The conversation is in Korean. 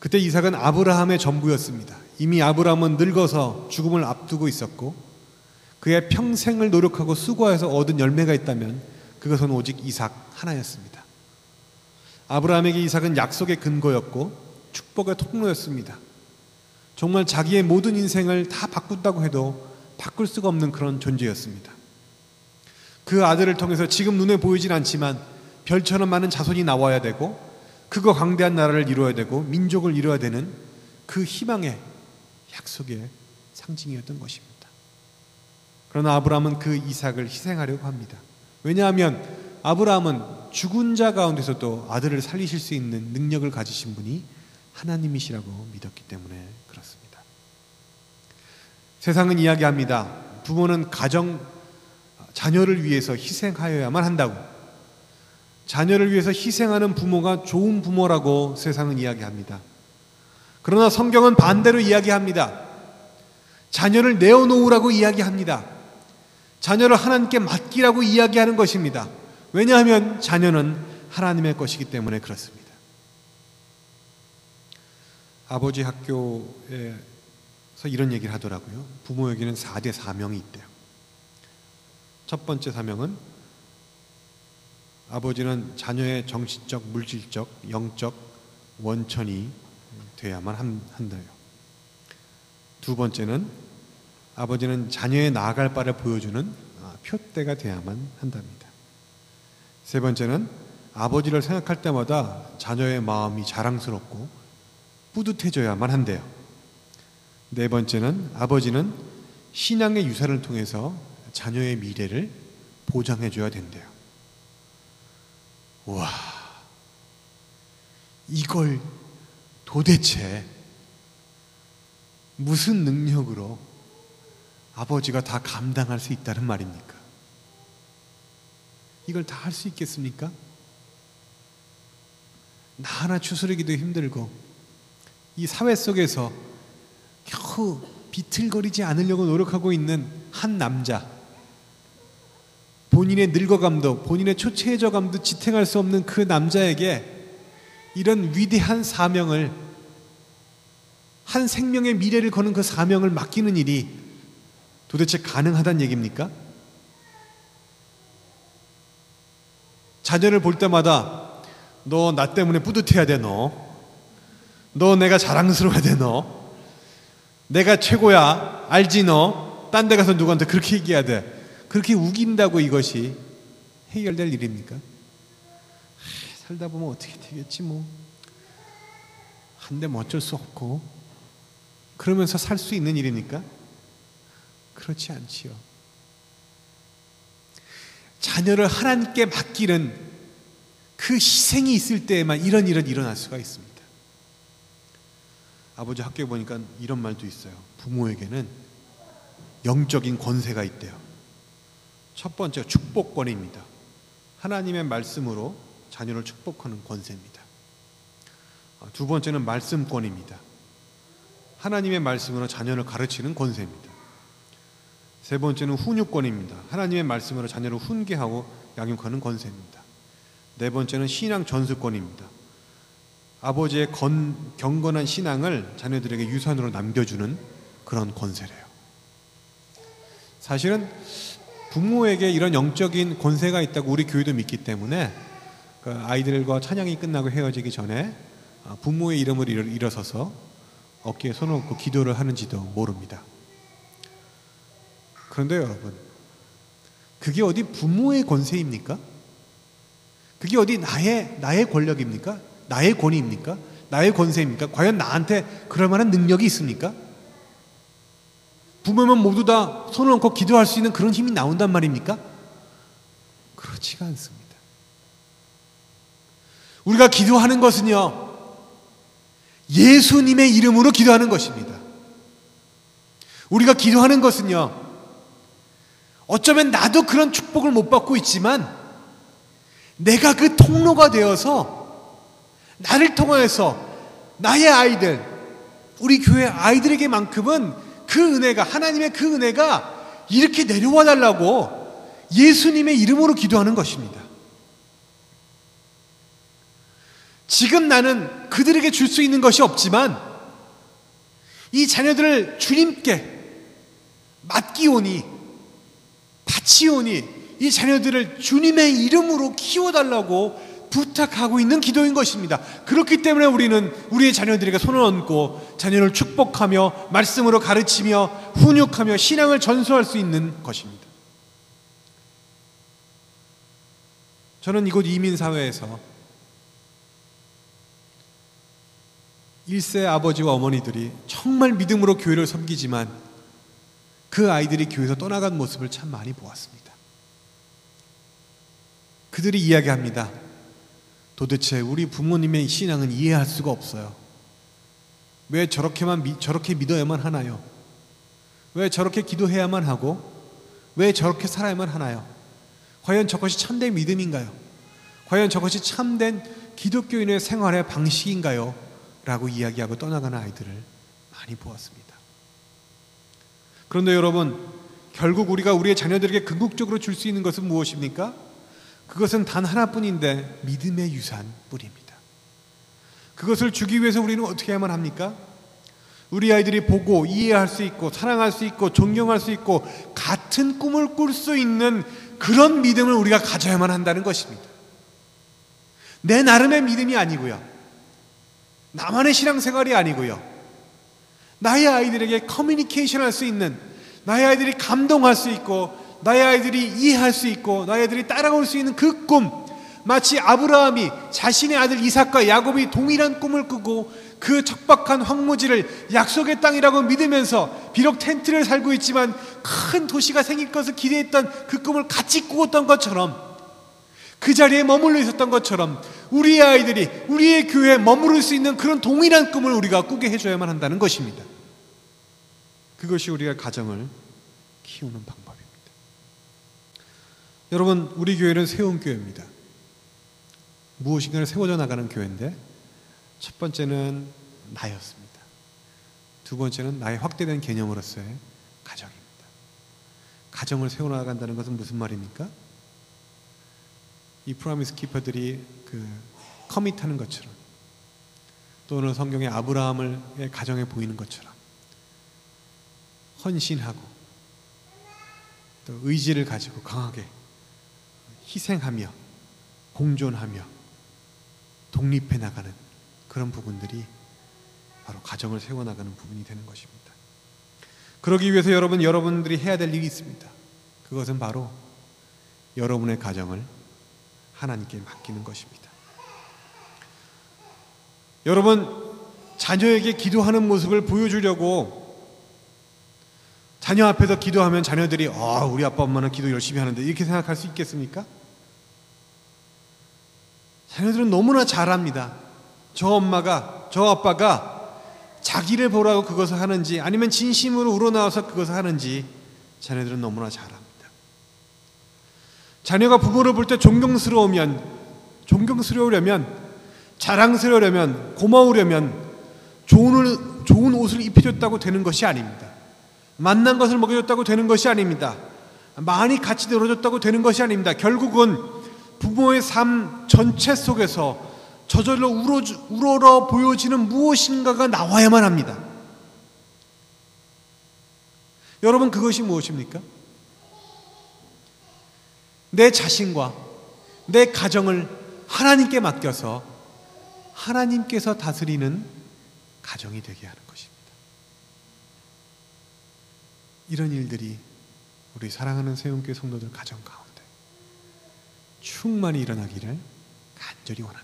그때 이삭은 아브라함의 전부였습니다. 이미 아브라함은 늙어서 죽음을 앞두고 있었고 그의 평생을 노력하고 수고해서 얻은 열매가 있다면 그것은 오직 이삭 하나였습니다. 아브라함에게 이삭은 약속의 근거였고 축복의 통로였습니다. 정말 자기의 모든 인생을 다 바꾼다고 해도 바꿀 수가 없는 그런 존재였습니다. 그 아들을 통해서 지금 눈에 보이진 않지만 별처럼 많은 자손이 나와야 되고 크고 강대한 나라를 이루어야 되고 민족을 이루어야 되는 그 희망의 약속의 상징이었던 것입니다. 그러나 아브라함은 그 이삭을 희생하려고 합니다. 왜냐하면 아브라함은 죽은 자 가운데서도 아들을 살리실 수 있는 능력을 가지신 분이 하나님이시라고 믿었기 때문에 그렇습니다. 세상은 이야기합니다. 부모는 자녀를 위해서 희생하여야만 한다고. 자녀를 위해서 희생하는 부모가 좋은 부모라고 세상은 이야기합니다. 그러나 성경은 반대로 이야기합니다. 자녀를 내어놓으라고 이야기합니다. 자녀를 하나님께 맡기라고 이야기하는 것입니다. 왜냐하면 자녀는 하나님의 것이기 때문에 그렇습니다. 아버지 학교에서 이런 얘기를 하더라고요. 부모에게는 4대 사명이 있대요. 첫 번째 사명은 아버지는 자녀의 정신적, 물질적, 영적 원천이 돼야만 한다요. 두 번째는 아버지는 자녀의 나아갈 바를 보여주는 표대가 돼야만 한답니다. 세 번째는 아버지를 생각할 때마다 자녀의 마음이 자랑스럽고 뿌듯해져야만 한대요. 네 번째는 아버지는 신앙의 유산을 통해서 자녀의 미래를 보장해줘야 된대요. 와, 이걸 도대체 무슨 능력으로 아버지가 다 감당할 수 있다는 말입니까? 이걸 다 할 수 있겠습니까? 나 하나 추스르기도 힘들고 이 사회 속에서 겨우 비틀거리지 않으려고 노력하고 있는 한 남자, 본인의 늙어감도 본인의 초췌해져감도 지탱할 수 없는 그 남자에게 이런 위대한 사명을, 한 생명의 미래를 거는 그 사명을 맡기는 일이 도대체 가능하다는 얘기입니까? 자녀를 볼 때마다 너 나 때문에 뿌듯해야 돼, 너 내가 자랑스러워야 돼, 너 내가 최고야, 알지? 너 딴 데 가서 누구한테 그렇게 얘기해야 돼. 그렇게 우긴다고 이것이 해결될 일입니까? 살다 보면 어떻게 되겠지 뭐. 한데 뭐 어쩔 수 없고. 그러면서 살 수 있는 일입니까? 그렇지 않지요. 자녀를 하나님께 맡기는 그 희생이 있을 때에만 이런 일은 일어날 수가 있습니다. 아버지 학교에 보니까 이런 말도 있어요. 부모에게는 영적인 권세가 있대요. 첫 번째 축복권입니다. 하나님의 말씀으로 자녀를 축복하는 권세입니다. 두 번째는 말씀권입니다. 하나님의 말씀으로 자녀를 가르치는 권세입니다. 세 번째는 훈육권입니다. 하나님의 말씀으로 자녀를 훈계하고 양육하는 권세입니다. 네 번째는 신앙 전수권입니다. 아버지의 경건한 신앙을 자녀들에게 유산으로 남겨주는 그런 권세래요. 사실은 부모에게 이런 영적인 권세가 있다고 우리 교회도 믿기 때문에 아이들과 찬양이 끝나고 헤어지기 전에 부모의 이름을 일어서서 어깨에 손을 얹고 기도를 하는지도 모릅니다. 그런데 여러분, 그게 어디 부모의 권세입니까? 그게 어디 나의 권력입니까? 나의 권위입니까? 나의 권세입니까? 과연 나한테 그럴 만한 능력이 있습니까? 부모면 모두 다 손을 얹고 기도할 수 있는 그런 힘이 나온단 말입니까? 그렇지가 않습니다. 우리가 기도하는 것은요, 예수님의 이름으로 기도하는 것입니다. 우리가 기도하는 것은요, 어쩌면 나도 그런 축복을 못 받고 있지만 내가 그 통로가 되어서 나를 통하여서 나의 아이들, 우리 교회 아이들에게만큼은 그 은혜가, 하나님의 그 은혜가 이렇게 내려와 달라고 예수님의 이름으로 기도하는 것입니다. 지금 나는 그들에게 줄 수 있는 것이 없지만 이 자녀들을 주님께 맡기오니 바치오니 이 자녀들을 주님의 이름으로 키워달라고 부탁하고 있는 기도인 것입니다. 그렇기 때문에 우리는 우리의 자녀들에게 손을 얹고 자녀를 축복하며 말씀으로 가르치며 훈육하며 신앙을 전수할 수 있는 것입니다. 저는 이곳 이민사회에서 1세 아버지와 어머니들이 정말 믿음으로 교회를 섬기지만 그 아이들이 교회에서 떠나간 모습을 참 많이 보았습니다. 그들이 이야기합니다. 도대체 우리 부모님의 신앙은 이해할 수가 없어요. 왜 저렇게 믿어야만 하나요? 왜 저렇게 기도해야만 하고 왜 저렇게 살아야만 하나요? 과연 저것이 참된 믿음인가요? 과연 저것이 참된 기독교인의 생활의 방식인가요? 라고 이야기하고 떠나가는 아이들을 많이 보았습니다. 그런데 여러분, 결국 우리가 우리의 자녀들에게 궁극적으로 줄 수 있는 것은 무엇입니까? 그것은 단 하나뿐인데 믿음의 유산뿐입니다. 그것을 주기 위해서 우리는 어떻게 해야만 합니까? 우리 아이들이 보고 이해할 수 있고 사랑할 수 있고 존경할 수 있고 같은 꿈을 꿀 수 있는 그런 믿음을 우리가 가져야만 한다는 것입니다. 내 나름의 믿음이 아니고요, 나만의 신앙생활이 아니고요, 나의 아이들에게 커뮤니케이션 할 수 있는, 나의 아이들이 감동할 수 있고 나의 아이들이 이해할 수 있고 나의 아이들이 따라올 수 있는 그 꿈, 마치 아브라함이 자신의 아들 이삭과 야곱이 동일한 꿈을 꾸고 그 척박한 황무지를 약속의 땅이라고 믿으면서 비록 텐트를 살고 있지만 큰 도시가 생길 것을 기대했던 그 꿈을 같이 꾸었던 것처럼, 그 자리에 머물러 있었던 것처럼 우리의 아이들이 우리의 교회에 머무를 수 있는 그런 동일한 꿈을 우리가 꾸게 해줘야만 한다는 것입니다. 그것이 우리가 가정을 키우는 방법입니다. 여러분, 우리 교회는 세움교회입니다. 무엇인가를 세워져 나가는 교회인데, 첫 번째는 나였습니다. 두 번째는 나의 확대된 개념으로서의 가정입니다. 가정을 세워나간다는 것은 무슨 말입니까? 이 프로미스 키퍼들이 커밋하는 것처럼, 또는 성경의 아브라함의 가정에 보이는 것처럼 헌신하고 또 의지를 가지고 강하게 희생하며 공존하며 독립해 나가는 그런 부분들이 바로 가정을 세워나가는 부분이 되는 것입니다. 그러기 위해서 여러분들이 해야 될 일이 있습니다. 그것은 바로 여러분의 가정을 하나님께 맡기는 것입니다. 여러분, 자녀에게 기도하는 모습을 보여주려고 자녀 앞에서 기도하면 자녀들이 우리 아빠 엄마는 기도 열심히 하는데 이렇게 생각할 수 있겠습니까? 자녀들은 너무나 잘 압니다. 저 아빠가 자기를 보라고 그것을 하는지 아니면 진심으로 우러나와서 그것을 하는지 자녀들은 너무나 잘 압니다. 자녀가 부모를 볼 때 존경스러우려면, 자랑스러우려면, 고마우려면 좋은 옷을 입혀줬다고 되는 것이 아닙니다. 맛난 것을 먹여줬다고 되는 것이 아닙니다. 많이 같이 놀아줬다고 되는 것이 아닙니다. 결국은 부모의 삶 전체 속에서 저절로 우러러 보여지는 무엇인가가 나와야만 합니다. 여러분, 그것이 무엇입니까? 내 자신과 내 가정을 하나님께 맡겨서 하나님께서 다스리는 가정이 되게 하는 것입니다. 이런 일들이 우리 사랑하는 세움교회 성도들 가정 가운데 충만히 일어나기를 간절히 원합니다.